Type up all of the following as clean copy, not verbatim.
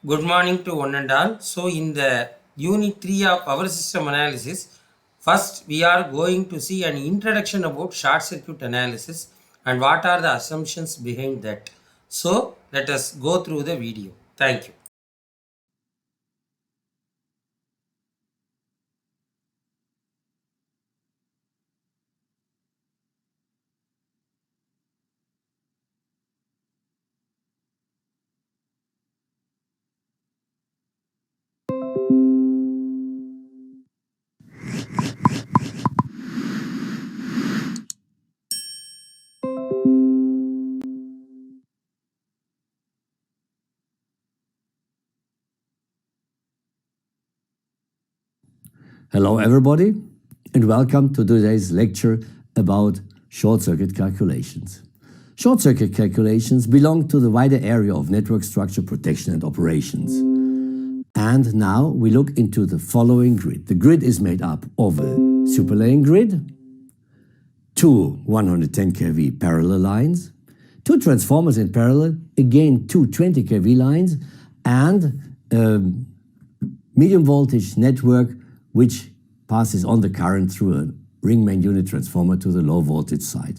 Good morning to one and all. So, in the unit 3 of power system analysis, first we are going to see an introduction about short circuit analysis and what are the assumptions behind that. So, let us go through the video. Thank you. Hello everybody and welcome to today's lecture about short circuit calculations. Short circuit calculations belong to the wider area of network structure protection and operations. And now we look into the following grid. The grid is made up of a superlaying grid, two 110 kV parallel lines, two transformers in parallel, again two 20 kV lines, and a medium voltage network which passes on the current through a ring main unit transformer to the low voltage side.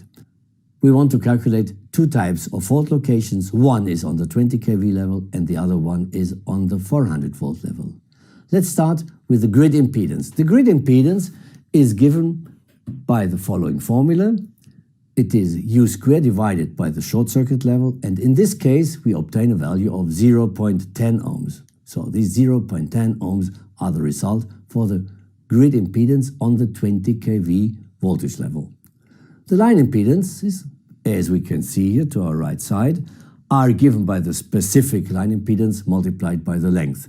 We want to calculate two types of fault locations. One is on the 20 kV level and the other one is on the 400 volt level. Let's start with the grid impedance. The grid impedance is given by the following formula. It is U squared divided by the short circuit level, and in this case we obtain a value of 0.10 ohms. So these 0.10 ohms are the result for the grid impedance on the 20 kV voltage level. The line impedances, as we can see here to our right side, are given by the specific line impedance multiplied by the length.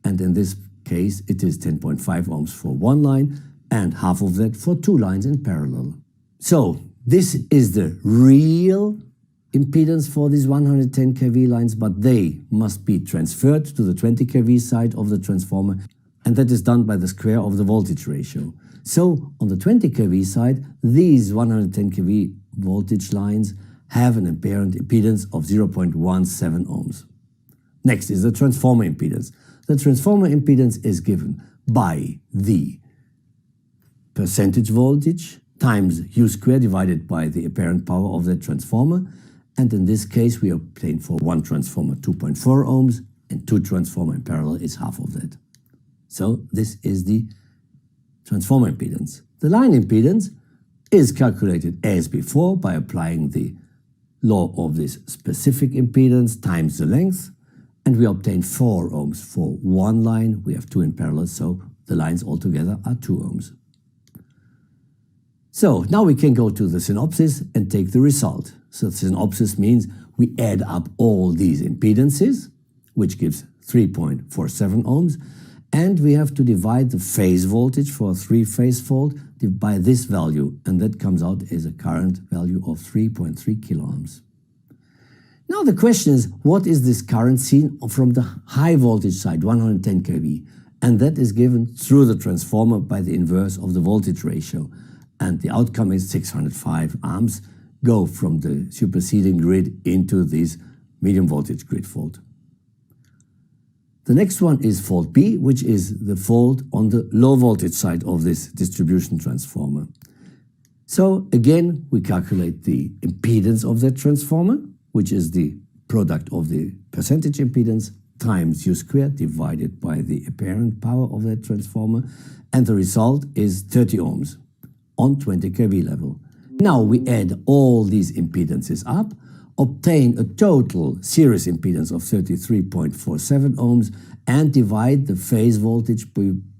And in this case, it is 10.5 ohms for one line and half of that for two lines in parallel. So this is the real impedance for these 110 kV lines, but they must be transferred to the 20 kV side of the transformer, and that is done by the square of the voltage ratio. So on the 20 kV side, these 110 kV voltage lines have an apparent impedance of 0.17 ohms. Next is the transformer impedance. The transformer impedance is given by the percentage voltage times U squared divided by the apparent power of that transformer. And in this case, we obtain for one transformer 2.4 ohms, and two transformer in parallel is half of that. So this is the transformer impedance. The line impedance is calculated as before by applying the law of this specific impedance times the length, and we obtain 4 ohms for one line. We have two in parallel, so the lines altogether are 2 ohms. So now we can go to the synopsis and take the result. So the synopsis means we add up all these impedances, which gives 3.47 ohms, and we have to divide the phase voltage for a three-phase fault by this value, and that comes out as a current value of 3.3 kiloohms. Now the question is, what is this current seen from the high voltage side, 110 kV? And that is given through the transformer by the inverse of the voltage ratio. And the outcome is 605 amps go from the superseding grid into this medium voltage grid fault. The next one is fault B, which is the fault on the low voltage side of this distribution transformer. So again, we calculate the impedance of that transformer, which is the product of the percentage impedance times U squared divided by the apparent power of that transformer, and the result is 30 ohms on 20 kV level. Now we add all these impedances up, obtain a total series impedance of 33.47 ohms, and divide the phase voltage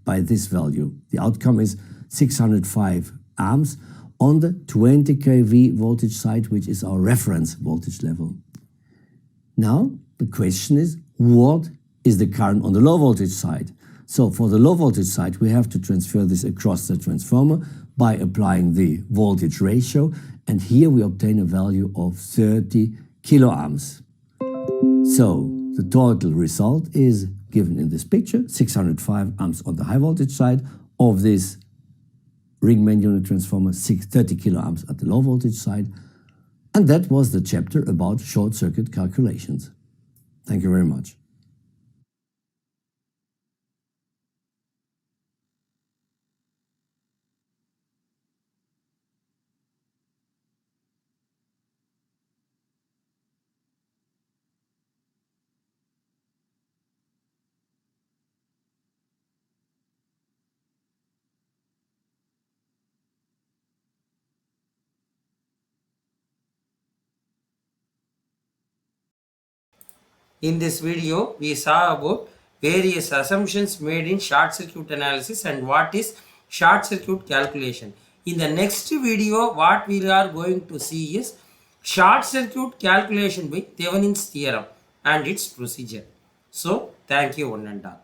by this value. The outcome is 605 amps on the 20 kV voltage side, which is our reference voltage level. Now the question is, what is the current on the low voltage side? So for the low voltage side, we have to transfer this across the transformer by applying the voltage ratio, and here we obtain a value of 30 kiloamps. So the total result is given in this picture, 605 amps on the high voltage side of this ring main unit transformer, 30 kiloamps at the low voltage side. And that was the chapter about short circuit calculations. Thank you very much. In this video, we saw about various assumptions made in short circuit analysis and what is short circuit calculation. In the next video, what we are going to see is short circuit calculation by Thevenin's theorem and its procedure. So, thank you one and all.